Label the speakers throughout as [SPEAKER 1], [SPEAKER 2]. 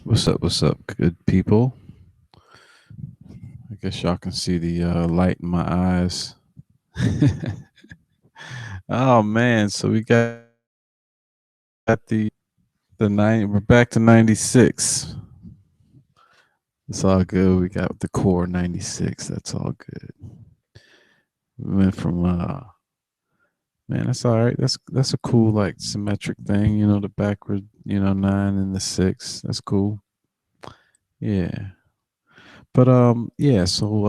[SPEAKER 1] What's up, good people? I guess y'all can see the light in my eyes. Oh man, so we got the nine. We're back to 96. It's all good. We got the core 96. That's all good. We went from man, that's all right. That's a cool like symmetric thing. The backward, nine and the six. That's cool. Yeah. But yeah. So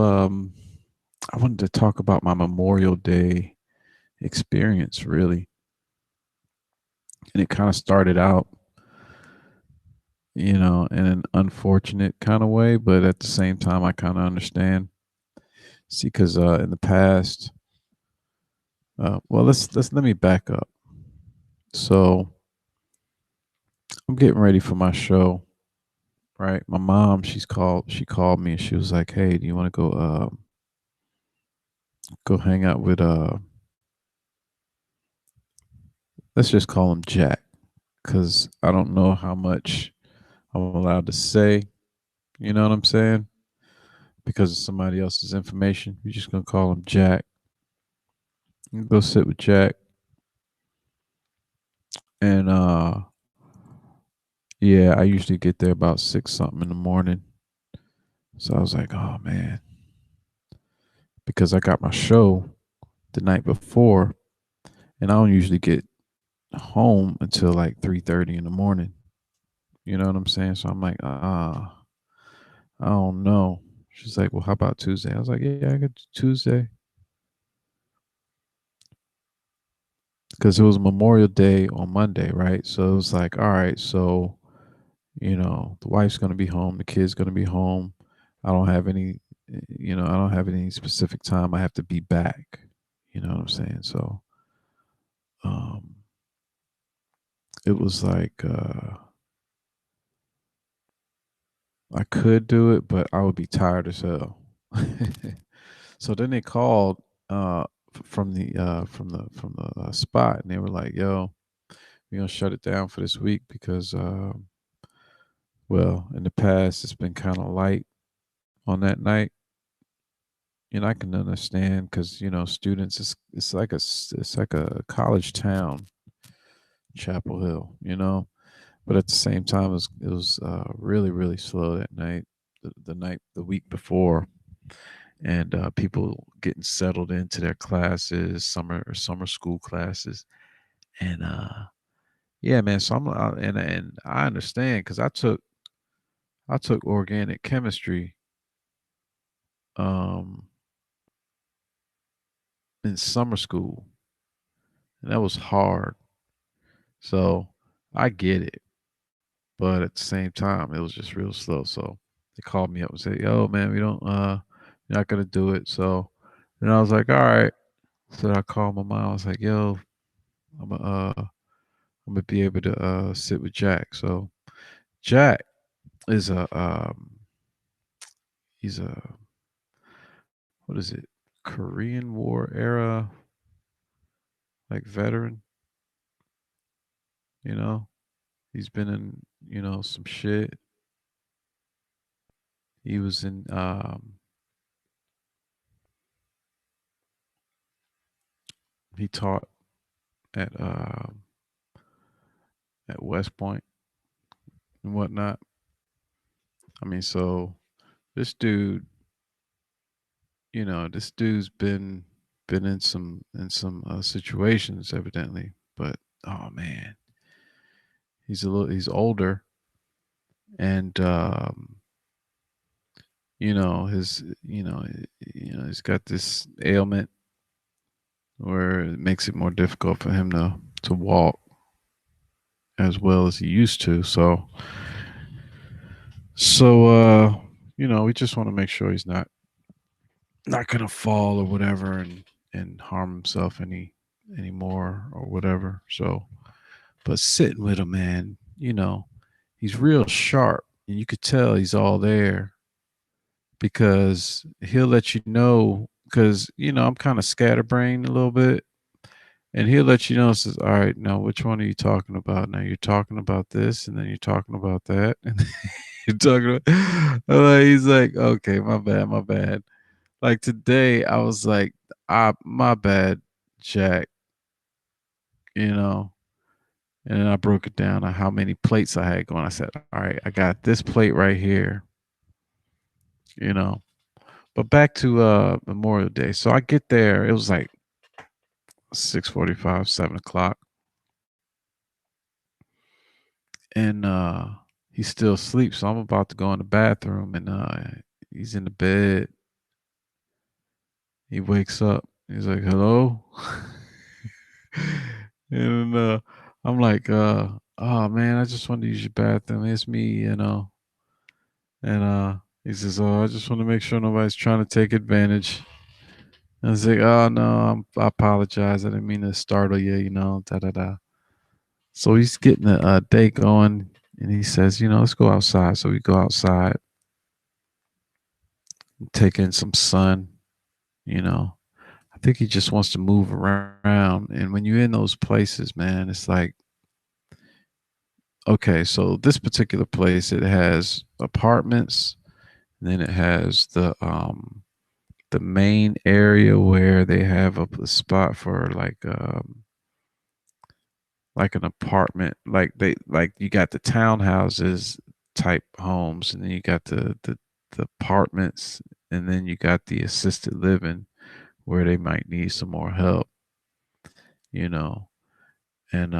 [SPEAKER 1] I wanted to talk about my Memorial Day experience really, and it kind of started out in an unfortunate kind of way, but at the same time I kind of understand. See, because in the past, well, let me back up. So I'm getting ready for my show, right? My mom, she called me and she was like, hey, do you want to go hang out with let's just call him Jack, because I don't know how much I'm allowed to say. You know what I'm saying? Because of somebody else's information. We're just gonna call him Jack. You go sit with Jack, and yeah, I usually get there about six something in the morning. So I was like, oh man, because I got my show the night before, and I don't usually get home until like 3:30 in the morning. You know what I'm saying? So I'm like, I don't know. She's like, well, how about Tuesday? I was like, yeah, I could do Tuesday, because it was Memorial Day on Monday, right? So it was like, all right, so the wife's gonna be home, the kid's gonna be home. I don't have any, I don't have any specific time. I have to be back. You know what I'm saying? So, um, it was like I could do it, but I would be tired as hell. So then they called from the spot, and they were like, "Yo, we're gonna shut it down for this week because, well, in the past it's been kind of light on that night." I can understand because students. It's like a college town, Chapel Hill. But at the same time, it was really really slow that night, the week before, and people getting settled into their classes, summer school classes, and yeah, man. So and I understand because I took organic chemistry um in summer school, and that was hard. So I get it, but at the same time, it was just real slow. So they called me up and said, "Yo, man, we don't, you're not gonna do it." So, and I was like, "All right." So I called my mom. I was like, "Yo, I'm gonna, I'm gonna be able to sit with Jack." So Jack is he's a, what is it, Korean War era like veteran. You know, he's been in some shit. He was in he taught at at West Point and whatnot. I mean, so this dude, this dude's been in some situations evidently, but oh man, he's older, and his he's got this ailment where it makes it more difficult for him to walk as well as he used to. So we just want to make sure he's not gonna fall or whatever, and harm himself anymore or whatever. So, but sitting with him, man, he's real sharp, and you could tell he's all there because he'll let you know. Because I'm kind of scatterbrained a little bit, And he'll let you know, says, all right, now which one are you talking about? Now you're talking about this, and then you're talking about that, and you're talking about he's like, okay, my bad, my bad. Like today, I was like, my bad, Jack, you know. And then I broke it down on how many plates I had going. I said, all right, I got this plate right here, you know. But back to Memorial Day. So I get there, it was like 6:45, 7 o'clock, and he still sleeps. So I'm about to go in the bathroom, and he's in the bed. He wakes up. He's like, "Hello," and I'm like, "Oh man, I just wanted to use your bathroom. It's me, you know." And he says, "Oh, I just want to make sure nobody's trying to take advantage." And I was like, "Oh no, I apologize. I didn't mean to startle you, you know." Da da da. So he's getting a day going, and he says, "You know, let's go outside." So we go outside, take in some sun. You know, I think he just wants to move around. And when you're in those places, man, it's like, okay, so this particular place, it has apartments, and then it has the main area where they have a spot for like an apartment, like you got the townhouses type homes, and then you got the apartments, and then you got the assisted living where they might need some more help, you know. And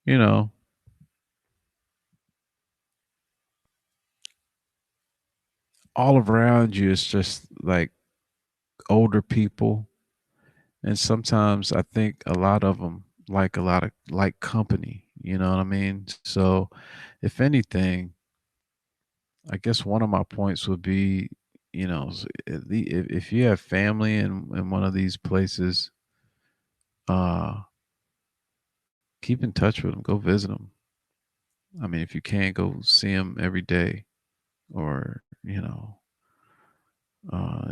[SPEAKER 1] you know, all around you is just like older people, and sometimes I think a lot of them like a lot of like company, you know what I mean? So if anything, I guess one of my points would be, you know, if you have family in one of these places, uh, keep in touch with them. Go visit them. I mean, if you can't go see them every day, or in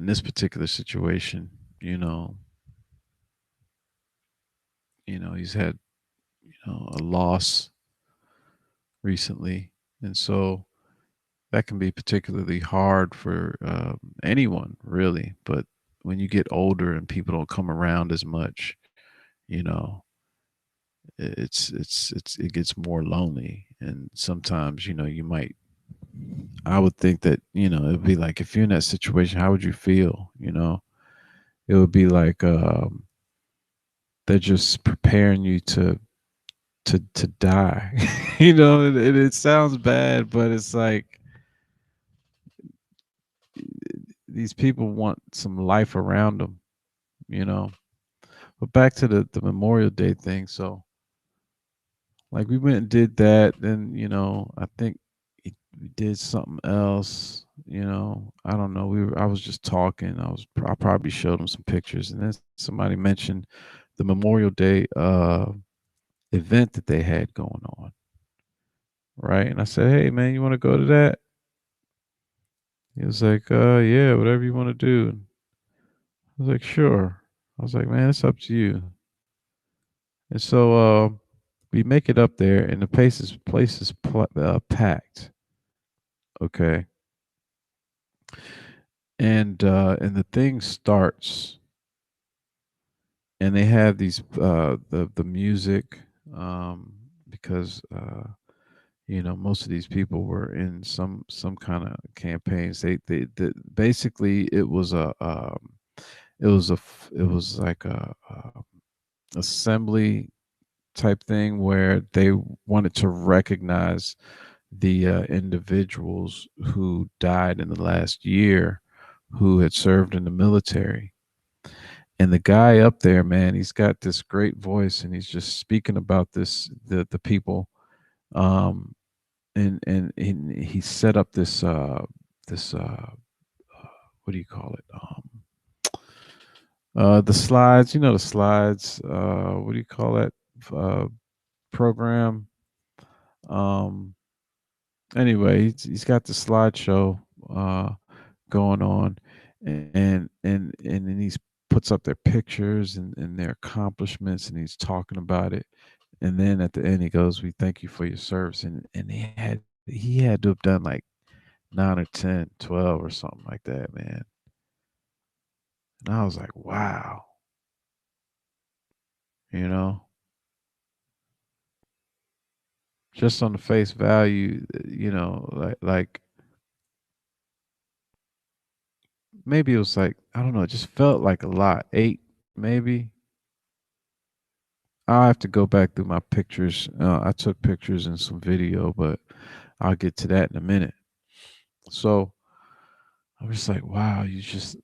[SPEAKER 1] this particular situation, you know, he's had a loss recently, and so that can be particularly hard for anyone, really. But when you get older and people don't come around as much, you know, it gets more lonely, and sometimes you might. I would think that it'd be like if you're in that situation, how would you feel? It would be like they're just preparing you to die. It sounds bad, but it's like these people want some life around them. You know. But back to the Memorial Day thing. So like we went and did that, then I think we did something else. I don't know. I was just talking. I probably showed them some pictures, and then somebody mentioned the Memorial Day event that they had going on, right? And I said, "Hey, man, you want to go to that?" He was like, yeah, whatever you want to do." I was like, "Sure." I was like, "Man, it's up to you." And so we make it up there, and the place is packed. Okay, and the thing starts, and they have these the music, because most of these people were in some kind of campaigns. They basically it was like a assembly type thing where they wanted to recognize the individuals who died in the last year who had served in the military. And the guy up there, man, he's got this great voice, and he's just speaking about the people. Um, and he set up this what do you call it? The slides, the slides. What do you call that? Uh, Program. Um, anyway, he's got the slideshow uh, going on, and then he's puts up their pictures and their accomplishments, and he's talking about it. And then at the end, he goes, "We thank you for your service." And he had to have done like 9 or 10, 12 or something like that, man. And I was like, wow, you know, just on the face value, like maybe it was like, I don't know, it just felt like a lot. 8, maybe. I'll have to go back through my pictures. I took pictures and some video, but I'll get to that in a minute. So I was like, wow, you just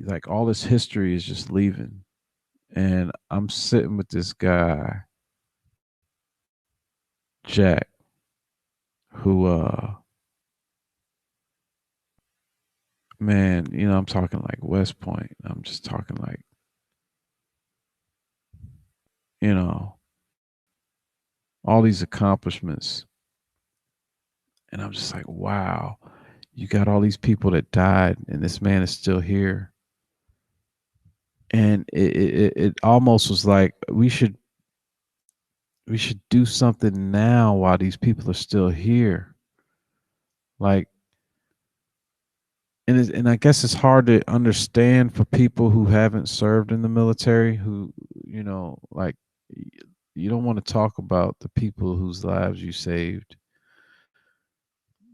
[SPEAKER 1] like all this history is just leaving. And I'm sitting with this guy, Jack, who man, I'm talking like West Point. I'm just talking like, you know, all these accomplishments. And I'm just like, wow, you got all these people that died and this man is still here. And it almost was like we should do something now while these people are still here. Like, and I guess it's hard to understand for people who haven't served in the military, who, like, y- you don't want to talk about the people whose lives you saved,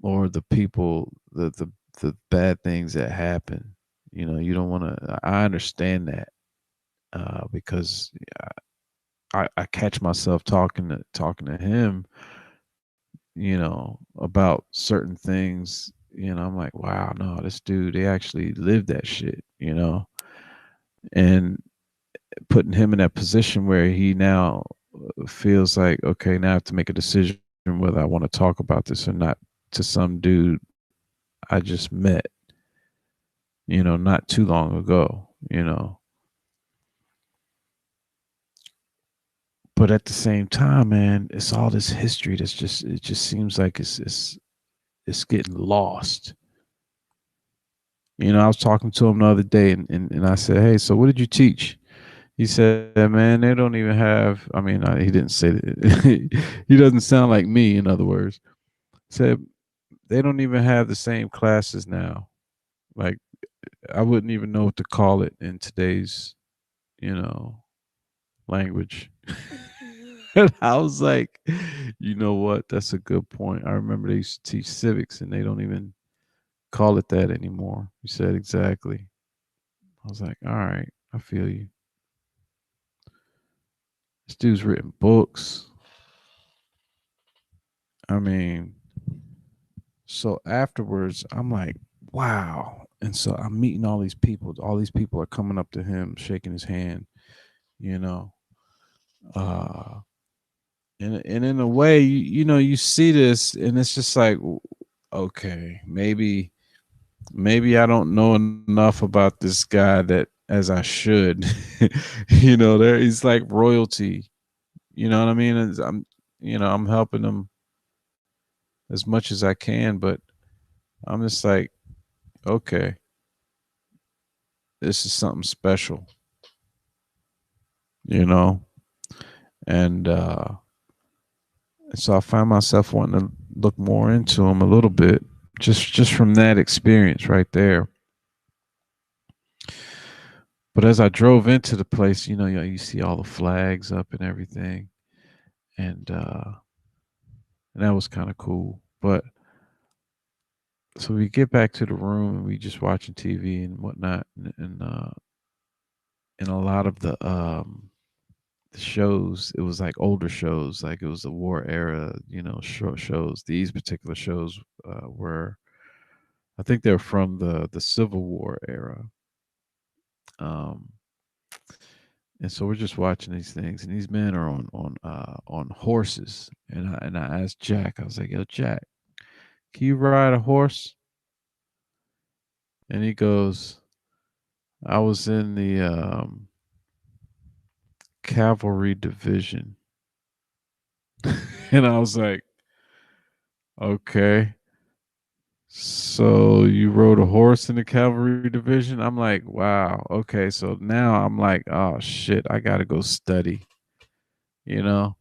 [SPEAKER 1] or the people, the bad things that happen. You don't want to. I understand that, because I catch myself talking to him, about certain things. I'm like, wow, no, this dude, they actually lived that shit, and putting him in that position where he now feels like, okay, now I have to make a decision whether I want to talk about this or not to some dude I just met, not too long ago. But at the same time, man, it's all this history that's just it just seems like it's getting lost. I was talking to him the other day, and I said, "Hey, so what did you teach?" He said, "Man, they don't even have." I mean, he didn't say that. He doesn't sound like me. In other words, said they don't even have the same classes now. Like, I wouldn't even know what to call it in today's, you know, language. And I was like, you know what? That's a good point. I remember they used to teach civics, and they don't even call it that anymore. You said exactly. I was like, all right, I feel you. This dude's written books. I mean, so afterwards, I'm like, wow. And so I'm meeting all these people. All these people are coming up to him, shaking his hand, you know. Uh and in a way, you see this, and it's just like, okay, maybe I don't know enough about this guy that as I should. There he's like royalty. You know what I mean? I'm helping him as much as I can, but I'm just like, okay, this is something special, you know? And so I find myself wanting to look more into him a little bit, just from that experience right there. But as I drove into the place, you see all the flags up and everything, and that was kind of cool. But so we get back to the room, and we just watching TV and whatnot, and a lot of the shows, it was like older shows, like it was the war era, shows. These particular shows were, I think they're from the Civil War era. Um, and so we're just watching these things, and these men are on horses. And I asked Jack, I was like, "Yo, Jack, can you ride a horse?" And he goes, "I was in the cavalry division." And I was like, "Okay." So you rode a horse in the cavalry division? I'm like, wow. Okay. So now I'm like, oh shit, I gotta go study, you know?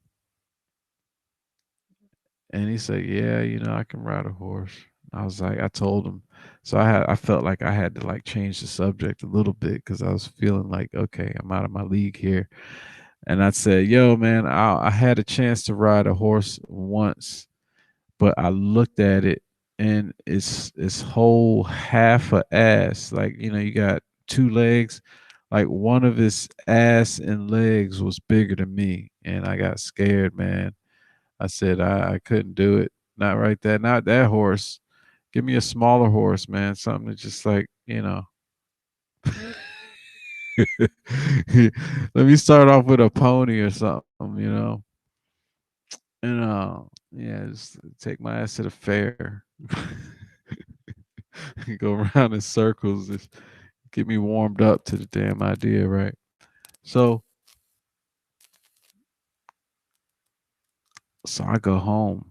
[SPEAKER 1] And he said, yeah, I can ride a horse. I was like, I told him. So I felt like I had to like change the subject a little bit because I was feeling like, okay, I'm out of my league here. And I said, yo, man, I had a chance to ride a horse once, but I looked at it and it's whole half a ass. Like, you got two legs. Like one of his ass and legs was bigger than me. And I got scared, man. I said I couldn't do it. Not right there. Not that horse. Give me a smaller horse, man. Something that's just like, let me start off with a pony or something. And yeah, just take my ass to the fair. Go around in circles. Just get me warmed up to the damn idea, right? So so I go home.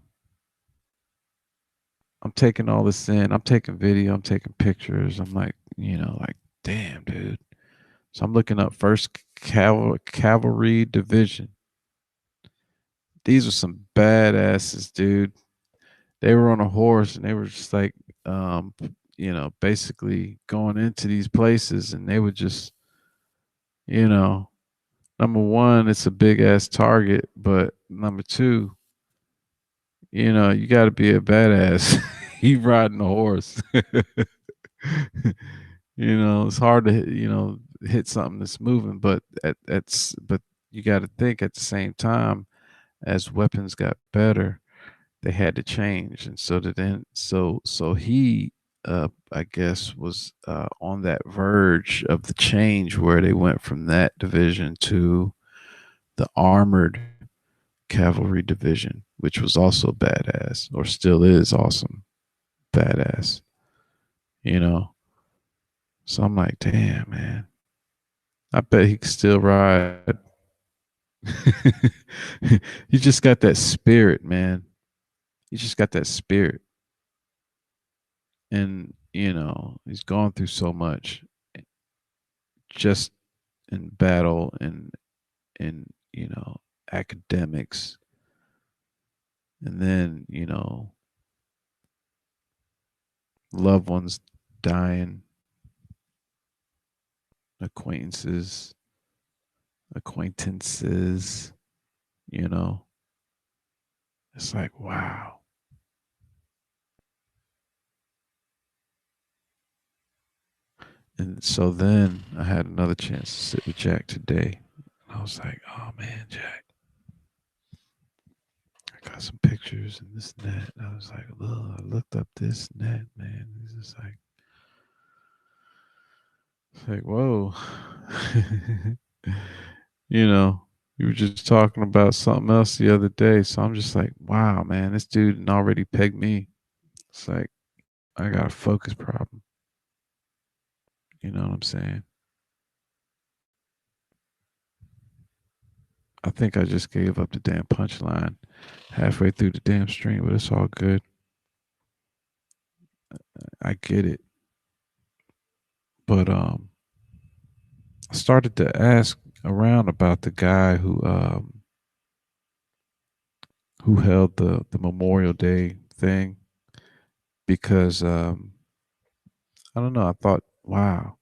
[SPEAKER 1] I'm taking all this in. I'm taking video, I'm taking pictures. I'm like, like, damn, dude. So I'm looking up first cavalry division. These were some badasses, dude. They were on a horse and they were just like, basically going into these places and they would just, you know, number one, it's a big ass target, but number two, you got to be a badass. He riding a horse. It's hard to hit something that's moving, but but you got to think at the same time as weapons got better, they had to change, and so he I guess was on that verge of the change where they went from that division to the armored cavalry division, which was also badass or still is awesome badass, you know. So I'm like, damn, man, I bet he could still ride. He just got that spirit, man. He just got that spirit. And, he's gone through so much just in battle and in, academics. And then, loved ones dying, acquaintances, acquaintances, you know. It's like, wow. And so then I had another chance to sit with Jack today. I was like, oh man, Jack, I got some pictures and this and that. And I was like, oh, I looked up this and that, man. It's just like, whoa. you know, you were just talking about something else the other day. So I'm just like, wow, man, this dude already pegged me. It's like, I got a focus problem. You know what I'm saying? I think I just gave up the damn punchline halfway through the damn stream, but it's all good. I get it. But I started to ask around about the guy who held the Memorial Day thing because I don't know, I thought, wow,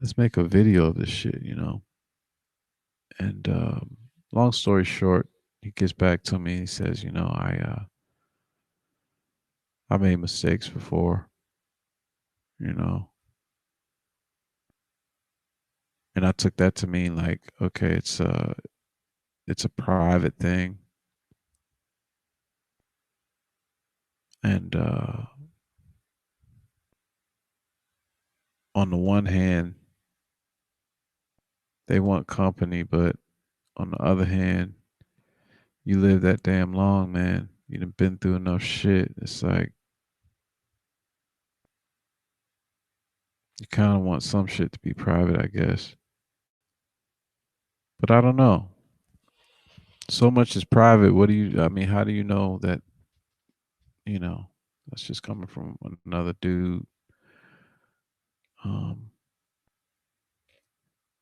[SPEAKER 1] let's make a video of this shit. And long story short, he gets back to me. He says, I made mistakes before, you know, and I took that to mean like, okay, it's a private thing, and on the one hand, they want company, but on the other hand, you live that damn long, man. You done been through enough shit. It's like you kind of want some shit to be private, I guess. But I don't know. So much is private. What do you? I mean, how do you know that? You know. That's just coming from another dude. Um,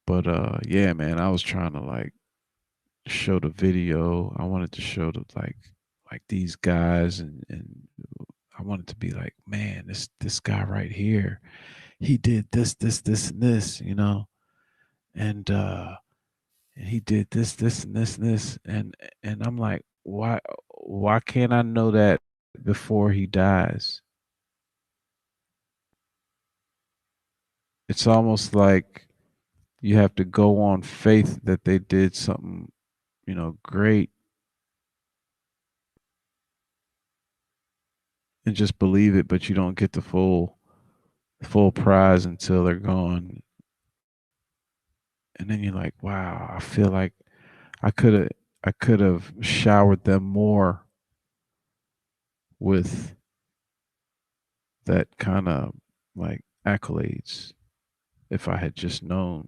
[SPEAKER 1] but yeah, man, I was trying to like show the video. I wanted to show the like these guys, and I wanted to be like, man, this guy right here, he did this, and this, and he did this, and this, and this, and I'm like, why can't I know that before he dies? It's almost like you have to go on faith that they did something, great, and just believe it, but you don't get the full prize until they're gone. And then you're like, wow, I feel like I could have I could have showered them more with that kind of like accolades if I had just known,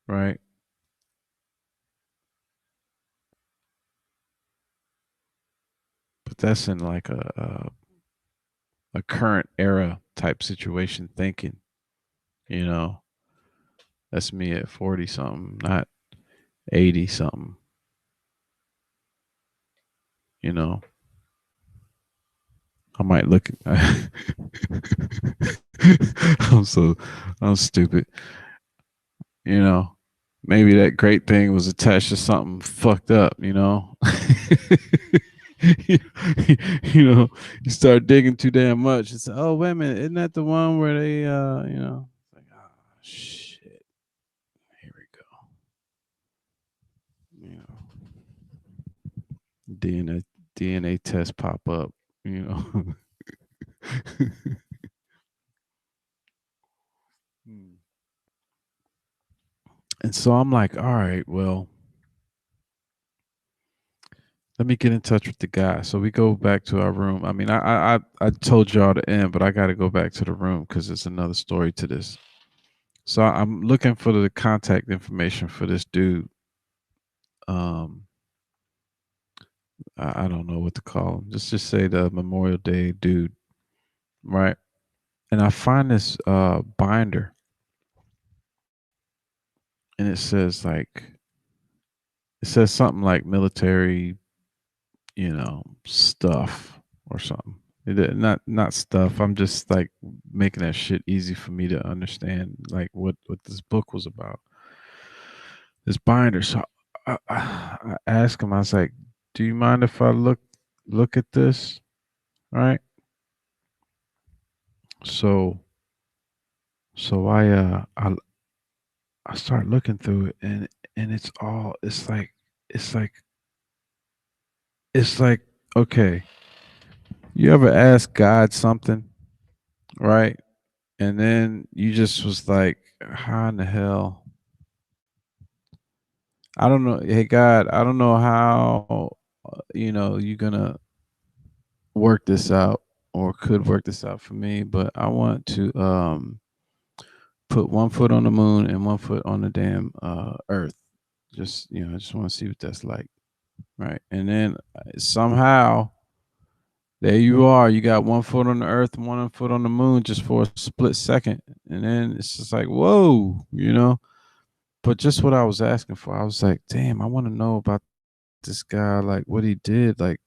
[SPEAKER 1] right? But that's in like a current era type situation thinking, you know. That's me at 40 something, not 80 something, you know. I might look I'm so I'm stupid, you know. Maybe that great thing was attached to something fucked up, you know. you you know, you start digging too damn much. It's oh wait a minute, isn't that the one where they like oh shit, here we go. You know, DNA test pop up, you know. Hmm. And so I'm like, all right, well, let me get in touch with the guy. So we go back to our room. I mean, I told y'all to end, but I got to go back to the room because there's another story to this. So I'm looking for the contact information for this dude. Um, I don't know what to call him. Just say the Memorial Day dude, right? And I find this binder, and it says something like military, stuff or something. Not stuff. I'm just like making that shit easy for me to understand, like what this book was about. This binder. So I asked him. I was like, "Do you mind if I look at this?" Right. So I start looking through it, and it's like it's like okay. You ever ask God something, right? And then you just was like, how in the hell? I don't know. Hey, God, I don't know how, you're going to work this out or could work this out for me, but I want to put one foot on the moon and one foot on the damn earth. Just, I just want to see what that's like. Right. And then somehow, there you are. You got one foot on the earth and one foot on the moon just for a split second. And then it's just like, whoa. But just what I was asking for, I was like, damn, I want to know about this guy, like what he did, like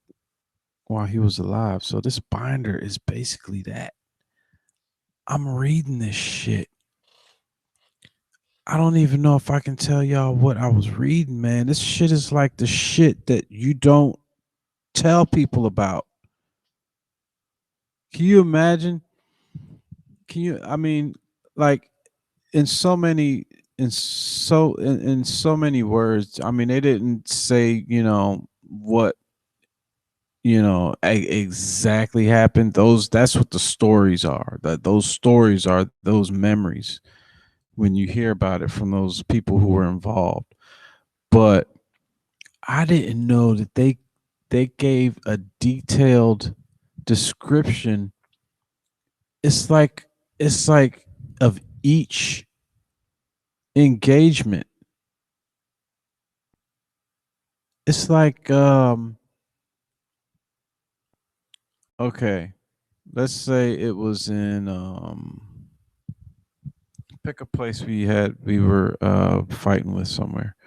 [SPEAKER 1] while he was alive. So this binder is basically that. I'm reading this shit. I don't even know if I can tell y'all what I was reading, man. This shit is like the shit that you don't tell people about. Can you imagine? I mean, like in so many in so many words. I mean, they didn't say, what exactly happened. That's what the stories are. That those stories are those memories when you hear about it from those people who were involved. But I didn't know that they gave a detailed description. It's like of each engagement. It's like Okay, let's say it was in pick a place we were fighting with somewhere.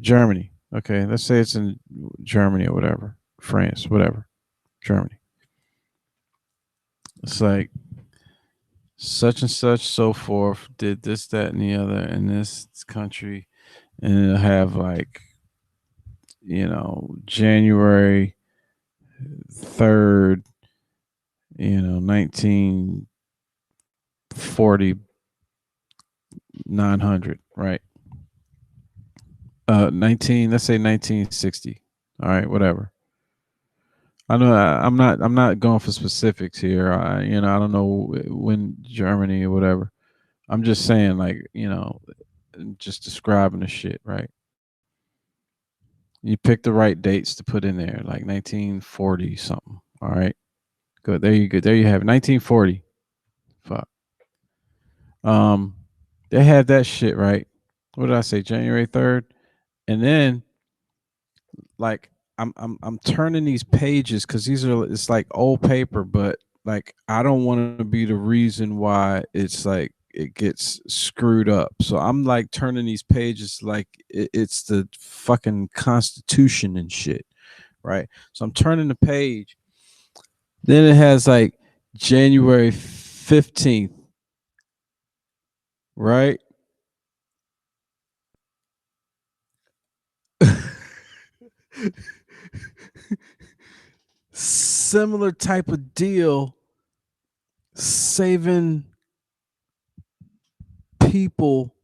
[SPEAKER 1] Germany. Okay, let's say it's in Germany or whatever, France, whatever, Germany. It's like such and such, so forth, did this, that, and the other in this country, and it'll have like January 3rd, 1940 900, right? 19. Let's say 1960. All right, whatever. I know I'm not going for specifics here. I don't know when Germany or whatever. I'm just saying like just describing the shit, right? You pick the right dates to put in there, like 1940 something. All right, good. There you go. There you have it. 1940. Fuck. Um, they had that shit right. What did I say? January 3rd, and then like I'm turning these pages because it's like old paper, but like I don't want to be the reason why it's like it gets screwed up. So I'm like turning these pages like it's the fucking Constitution and shit, right? So I'm turning the page. Then it has like January 15th, right? Similar type of deal, saving people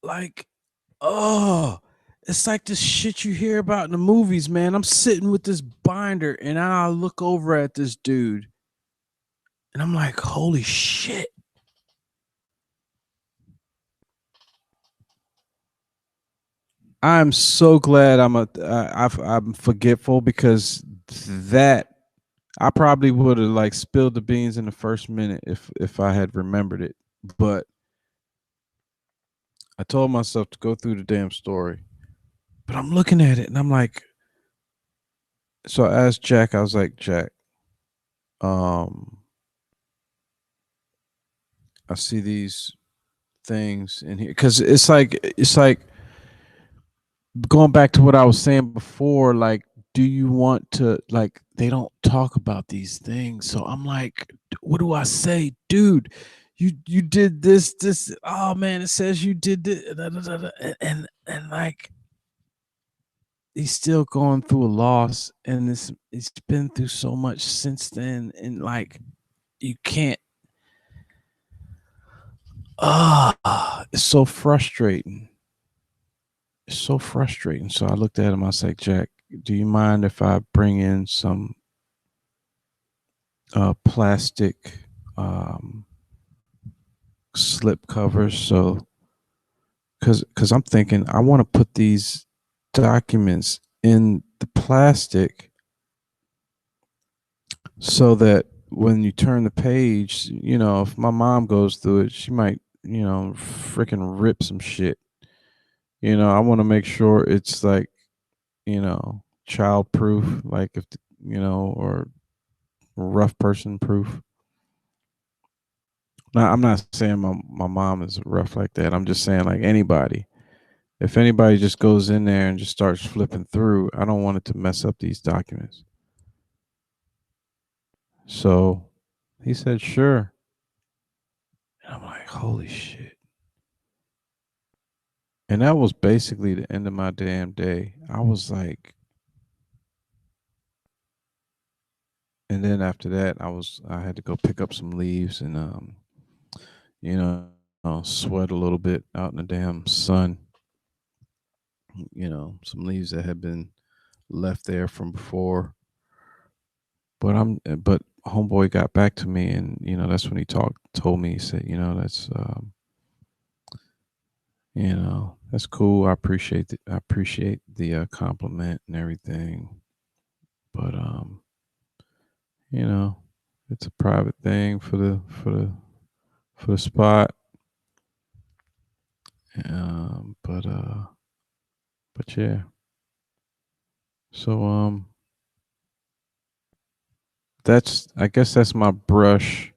[SPEAKER 1] like, oh, it's like this shit you hear about in the movies, man. I'm sitting with this binder and I look over at this dude and I'm like, holy shit. I'm so glad I'm forgetful because that I probably would have like spilled the beans in the first minute if I had remembered it. But I told myself to go through the damn story. But I'm looking at it and I'm like, so I asked Jack, I was like, Jack, um, I see these things in here because it's like going back to what I was saying before. Like, do you want to like? They don't talk about these things, so I'm like, what do I say, dude? You did this. Oh man, it says you did this, and like he's still going through a loss, and it's been through so much since then, and like you can't. It's so frustrating. It's so frustrating. So I looked at him. I was like, Jack, do you mind if I bring in some plastic um, slip covers? So, because I'm thinking I want to put these documents in the plastic so that when you turn the page, if my mom goes through it, she might, freaking rip some shit. I want to make sure it's like, child proof, like if, or rough person proof. Now, I'm not saying my mom is rough like that. I'm just saying like anybody. If anybody just goes in there and just starts flipping through, I don't want it to mess up these documents. So he said, sure. And I'm like, holy shit. And that was basically the end of my damn day. I was like, and then after that, I had to go pick up some leaves and you know, sweat a little bit out in the damn sun. Some leaves that had been left there from before. But homeboy got back to me, and that's when he told me. He said, that's cool. I appreciate the compliment and everything, but you know, it's a private thing for the spot. But But yeah. So that's, I guess that's my brush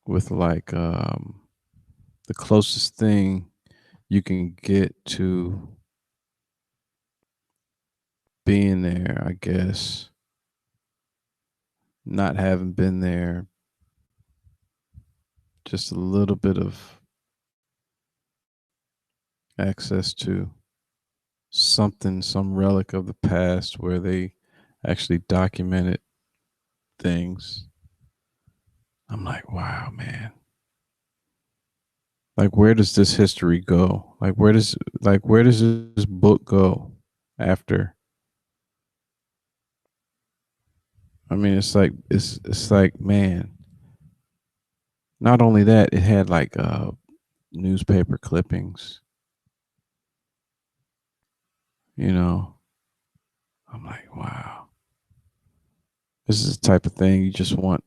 [SPEAKER 1] with like the closest thing you can get to being there, I guess. Not having been there, just a little bit of access to something, some relic of the past where they actually documented things. I'm like, wow, man. Like, where does this history go? Where does this book go after? I mean, it's like, man. Not only that, it had like newspaper clippings. You know, I'm like, wow. This is the type of thing you just want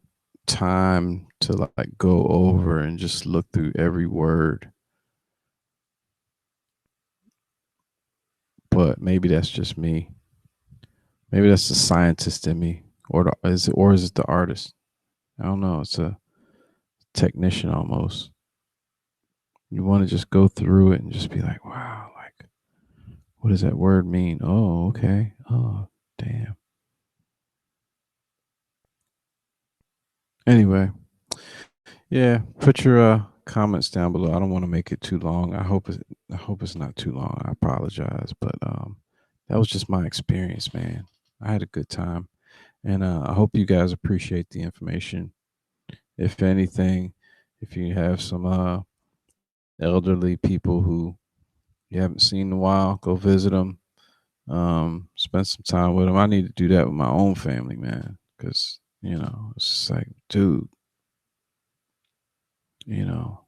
[SPEAKER 1] time to like go over and just look through every word. But maybe that's just me. Maybe that's the scientist in me, or is it the artist? I don't know. It's a technician almost. You want to just go through it and just be like, wow, like what does that word mean? Oh, okay. Oh, damn. Anyway, yeah, put your comments down below. I don't want to make it too long. I hope it's not too long. I apologize, but that was just my experience, man. I had a good time, and I hope you guys appreciate the information. If anything, if you have some elderly people who you haven't seen in a while, go visit them. Spend some time with them. I need to do that with my own family, man, because it's just like, dude, you know,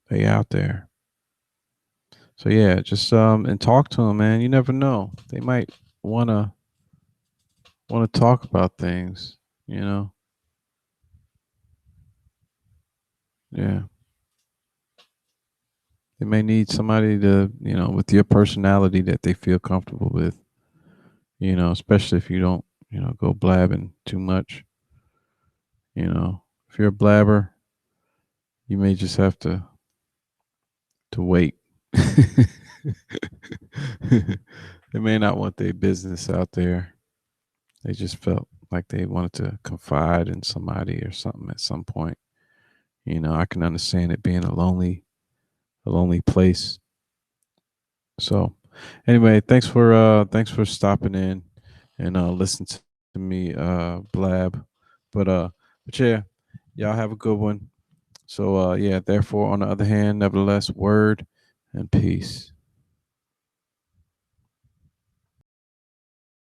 [SPEAKER 1] they out there. So yeah, just and talk to them, man. You never know. They might wanna talk about things, you know. Yeah. They may need somebody to, with your personality that they feel comfortable with, especially if you don't, go blabbing too much. If you're a blabber, you may just have to wait. They may not want their business out there. They just felt like they wanted to confide in somebody or something at some point. I can understand it being a lonely place. So anyway, thanks for stopping in and listen to me blab. But yeah, y'all have a good one. So yeah, therefore on the other hand, nevertheless, word and peace.